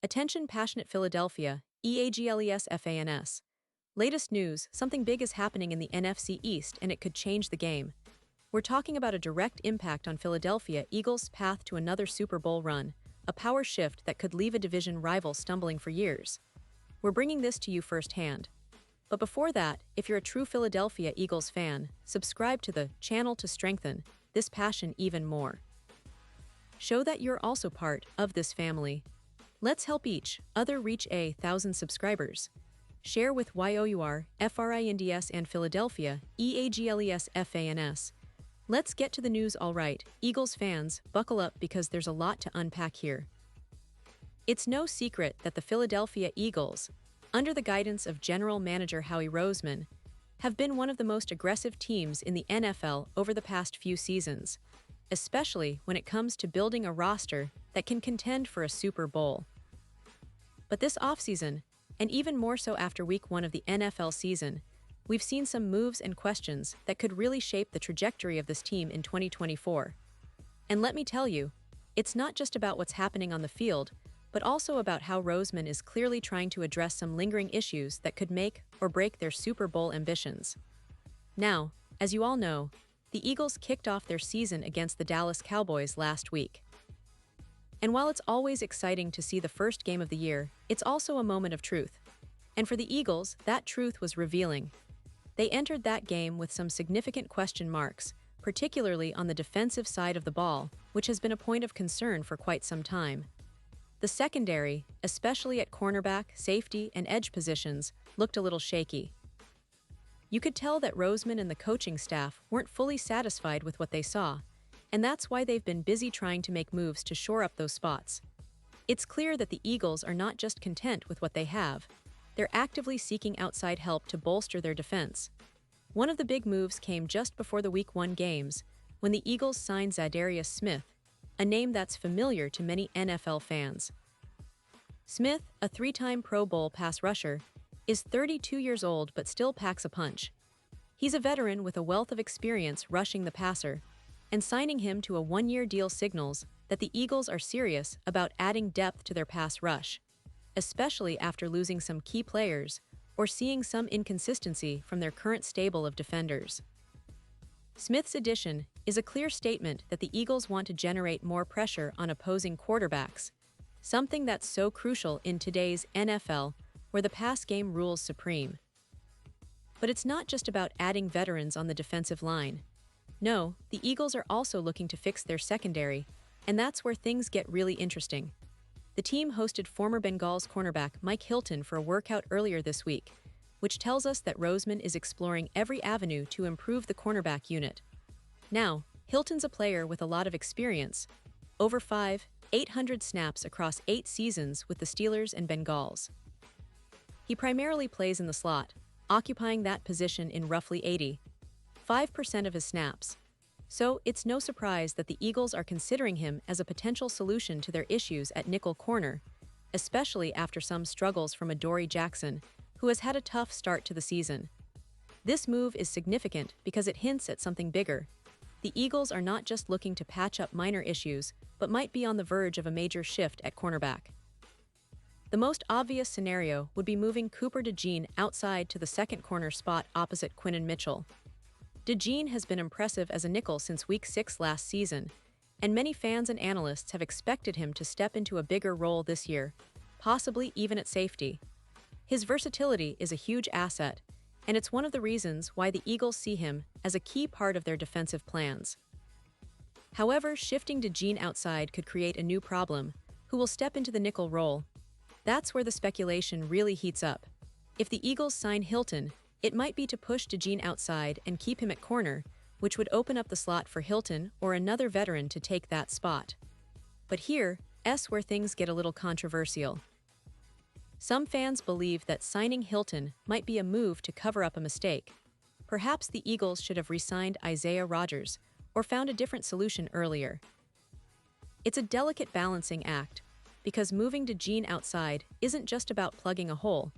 Attention passionate Philadelphia, EAGLES. Latest news, something big is happening in the NFC East and it could change the game. We're talking about a direct impact on Philadelphia Eagles' path to another Super Bowl run, a power shift that could leave a division rival stumbling for years. We're bringing this to you firsthand. But before that, if you're a true Philadelphia Eagles fan, subscribe to the channel to strengthen this passion even more. Show that you're also part of this family. Let's help each other reach 1,000 subscribers. Share with YOUR, FRINDS and Philadelphia, EAGLES. Let's get to the news. Alright, Eagles fans, buckle up because there's a lot to unpack here. It's no secret that the Philadelphia Eagles, under the guidance of General Manager Howie Roseman, have been one of the most aggressive teams in the NFL over the past few seasons, especially when it comes to building a roster that can contend for a Super Bowl. But this offseason, and even more so after Week 1 of the NFL season, we've seen some moves and questions that could really shape the trajectory of this team in 2024. And let me tell you, it's not just about what's happening on the field, but also about how Roseman is clearly trying to address some lingering issues that could make or break their Super Bowl ambitions. Now, as you all know, the Eagles kicked off their season against the Dallas Cowboys last week. And while it's always exciting to see the first game of the year, it's also a moment of truth. And for the Eagles, that truth was revealing. They entered that game with some significant question marks, particularly on the defensive side of the ball, which has been a point of concern for quite some time. The secondary, especially at cornerback, safety, and edge positions, looked a little shaky. You could tell that Roseman and the coaching staff weren't fully satisfied with what they saw, and that's why they've been busy trying to make moves to shore up those spots. It's clear that the Eagles are not just content with what they have, they're actively seeking outside help to bolster their defense. One of the big moves came just before the Week 1 games, when the Eagles signed Zadarius Smith, a name that's familiar to many NFL fans. Smith, a three-time Pro Bowl pass rusher, is 32 years old but still packs a punch. He's a veteran with a wealth of experience rushing the passer, and signing him to a one-year deal signals that the Eagles are serious about adding depth to their pass rush, especially after losing some key players or seeing some inconsistency from their current stable of defenders. Smith's addition is a clear statement that the Eagles want to generate more pressure on opposing quarterbacks, something that's so crucial in today's NFL, where the pass game rules supreme. But it's not just about adding veterans on the defensive line. No, the Eagles are also looking to fix their secondary, and that's where things get really interesting. The team hosted former Bengals cornerback Mike Hilton for a workout earlier this week, which tells us that Roseman is exploring every avenue to improve the cornerback unit. Now, Hilton's a player with a lot of experience, over 800 snaps across 8 seasons with the Steelers and Bengals. He primarily plays in the slot, occupying that position in roughly 85% of his snaps. So it's no surprise that the Eagles are considering him as a potential solution to their issues at nickel corner, especially after some struggles from Adoree Jackson, who has had a tough start to the season. This move is significant because it hints at something bigger. The Eagles are not just looking to patch up minor issues, but might be on the verge of a major shift at cornerback. The most obvious scenario would be moving Cooper DeJean outside to the second corner spot opposite Quinnen Mitchell. DeJean has been impressive as a nickel since Week 6 last season, and many fans and analysts have expected him to step into a bigger role this year, possibly even at safety. His versatility is a huge asset, and it's one of the reasons why the Eagles see him as a key part of their defensive plans. However, shifting DeJean outside could create a new problem: who will step into the nickel role? That's where the speculation really heats up. If the Eagles sign Hilton, it might be to push DeJean outside and keep him at corner, which would open up the slot for Hilton or another veteran to take that spot. But here's where things get a little controversial. Some fans believe that signing Hilton might be a move to cover up a mistake. Perhaps the Eagles should have re-signed Isaiah Rodgers or found a different solution earlier. It's a delicate balancing act, because moving DeJean outside isn't just about plugging a hole.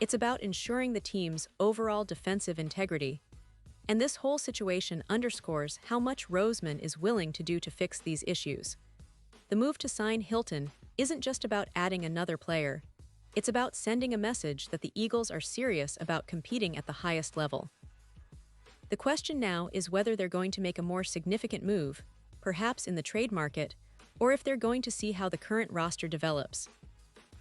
It's about ensuring the team's overall defensive integrity. And this whole situation underscores how much Roseman is willing to do to fix these issues. The move to sign Hilton isn't just about adding another player. It's about sending a message that the Eagles are serious about competing at the highest level. The question now is whether they're going to make a more significant move, perhaps in the trade market, or if they're going to see how the current roster develops.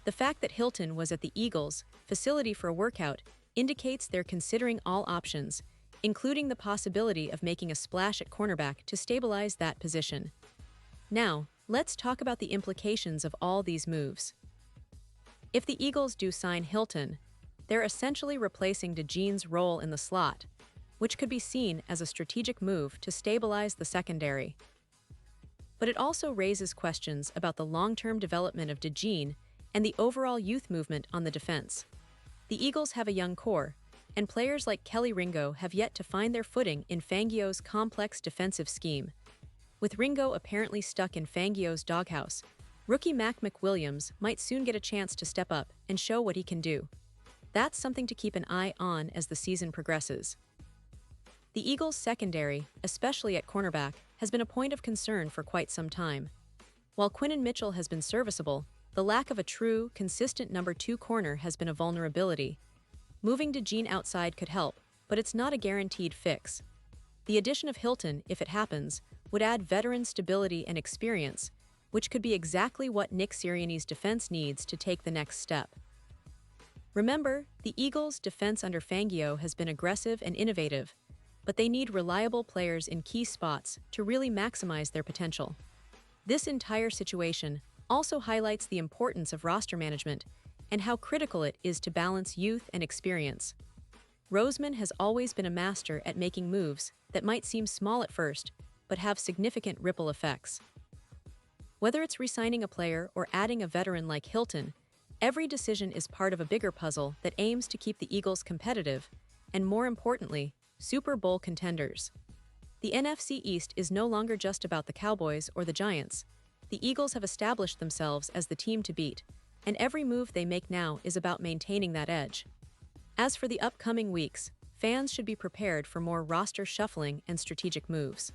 The fact that Hilton was at the Eagles' facility for a workout indicates they're considering all options, including the possibility of making a splash at cornerback to stabilize that position. Now, let's talk about the implications of all these moves. If the Eagles do sign Hilton, they're essentially replacing DeJean's role in the slot, which could be seen as a strategic move to stabilize the secondary. But it also raises questions about the long-term development of DeJean and the overall youth movement on the defense. The Eagles have a young core, and players like Kelly Ringo have yet to find their footing in Fangio's complex defensive scheme. With Ringo apparently stuck in Fangio's doghouse, rookie Mac McWilliams might soon get a chance to step up and show what he can do. That's something to keep an eye on as the season progresses. The Eagles' secondary, especially at cornerback, has been a point of concern for quite some time. While Quinnen Mitchell has been serviceable, the lack of a true, consistent number 2 corner has been a vulnerability. Moving DeJean outside could help, but it's not a guaranteed fix. The addition of Hilton, if it happens, would add veteran stability and experience, which could be exactly what Nick Sirianni's defense needs to take the next step. Remember, the Eagles' defense under Fangio has been aggressive and innovative, but they need reliable players in key spots to really maximize their potential. This entire situation also highlights the importance of roster management and how critical it is to balance youth and experience. Roseman has always been a master at making moves that might seem small at first, but have significant ripple effects. Whether it's re-signing a player or adding a veteran like Hilton, every decision is part of a bigger puzzle that aims to keep the Eagles competitive and, more importantly, Super Bowl contenders. The NFC East is no longer just about the Cowboys or the Giants. The Eagles have established themselves as the team to beat, and every move they make now is about maintaining that edge. As for the upcoming weeks, fans should be prepared for more roster shuffling and strategic moves.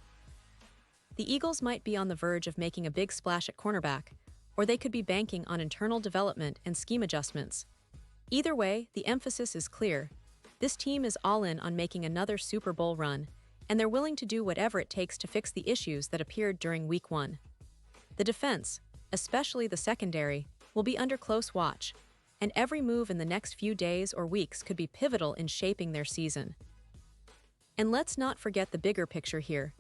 The Eagles might be on the verge of making a big splash at cornerback, or they could be banking on internal development and scheme adjustments. Either way, the emphasis is clear. This team is all in on making another Super Bowl run, and they're willing to do whatever it takes to fix the issues that appeared during Week 1. The defense, especially the secondary, will be under close watch, and every move in the next few days or weeks could be pivotal in shaping their season. And let's not forget the bigger picture here.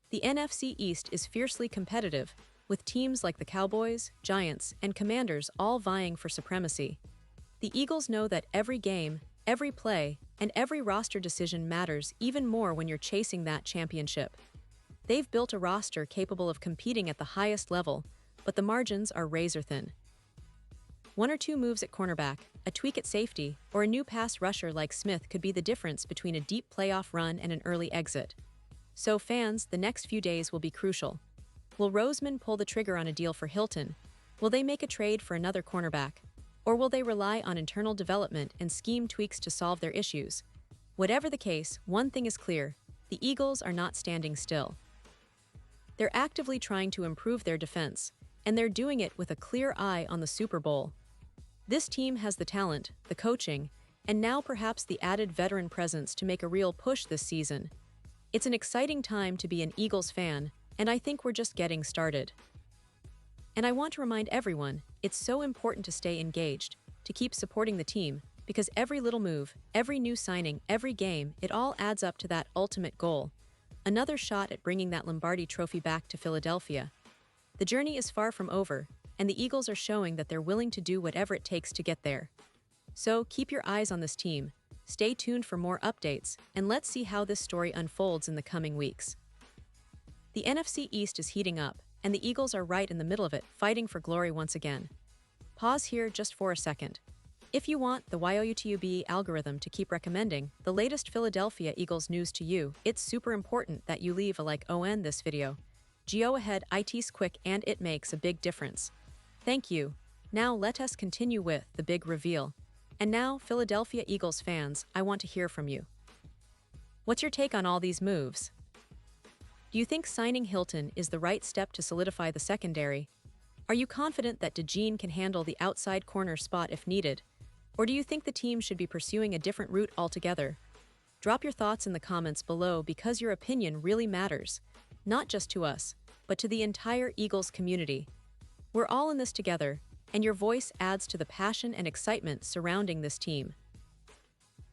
The NFC East is fiercely competitive, with teams like the Cowboys, Giants, and Commanders all vying for supremacy. The Eagles know that every game, every play, and every roster decision matters even more when you're chasing that championship. They've built a roster capable of competing at the highest level, but the margins are razor-thin. One or two moves at cornerback, a tweak at safety, or a new pass rusher like Smith could be the difference between a deep playoff run and an early exit. So fans, the next few days will be crucial. Will Roseman pull the trigger on a deal for Hilton? Will they make a trade for another cornerback? Or will they rely on internal development and scheme tweaks to solve their issues? Whatever the case, one thing is clear: the Eagles are not standing still. They're actively trying to improve their defense, and they're doing it with a clear eye on the Super Bowl. This team has the talent, the coaching, and now perhaps the added veteran presence to make a real push this season. It's an exciting time to be an Eagles fan, and I think we're just getting started. And I want to remind everyone, it's so important to stay engaged, to keep supporting the team, because every little move, every new signing, every game, it all adds up to that ultimate goal: another shot at bringing that Lombardi Trophy back to Philadelphia. The journey is far from over, and the Eagles are showing that they're willing to do whatever it takes to get there. So keep your eyes on this team, stay tuned for more updates, and let's see how this story unfolds in the coming weeks. The NFC East is heating up, and the Eagles are right in the middle of it, fighting for glory once again. Pause here just for a second. If you want the YouTube algorithm to keep recommending the latest Philadelphia Eagles news to you, it's super important that you leave a like on this video. Go ahead, it's quick and it makes a big difference. Thank you. Now let us continue with the big reveal. And now, Philadelphia Eagles fans, I want to hear from you. What's your take on all these moves? Do you think signing Hilton is the right step to solidify the secondary? Are you confident that DeJean can handle the outside corner spot if needed? Or do you think the team should be pursuing a different route altogether? Drop your thoughts in the comments below because your opinion really matters, not just to us, but to the entire Eagles community. We're all in this together, and your voice adds to the passion and excitement surrounding this team.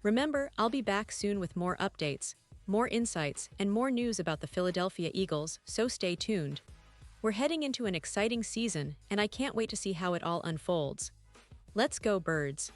Remember, I'll be back soon with more updates, more insights, and more news about the Philadelphia Eagles, so stay tuned. We're heading into an exciting season, and I can't wait to see how it all unfolds. Let's go, Birds!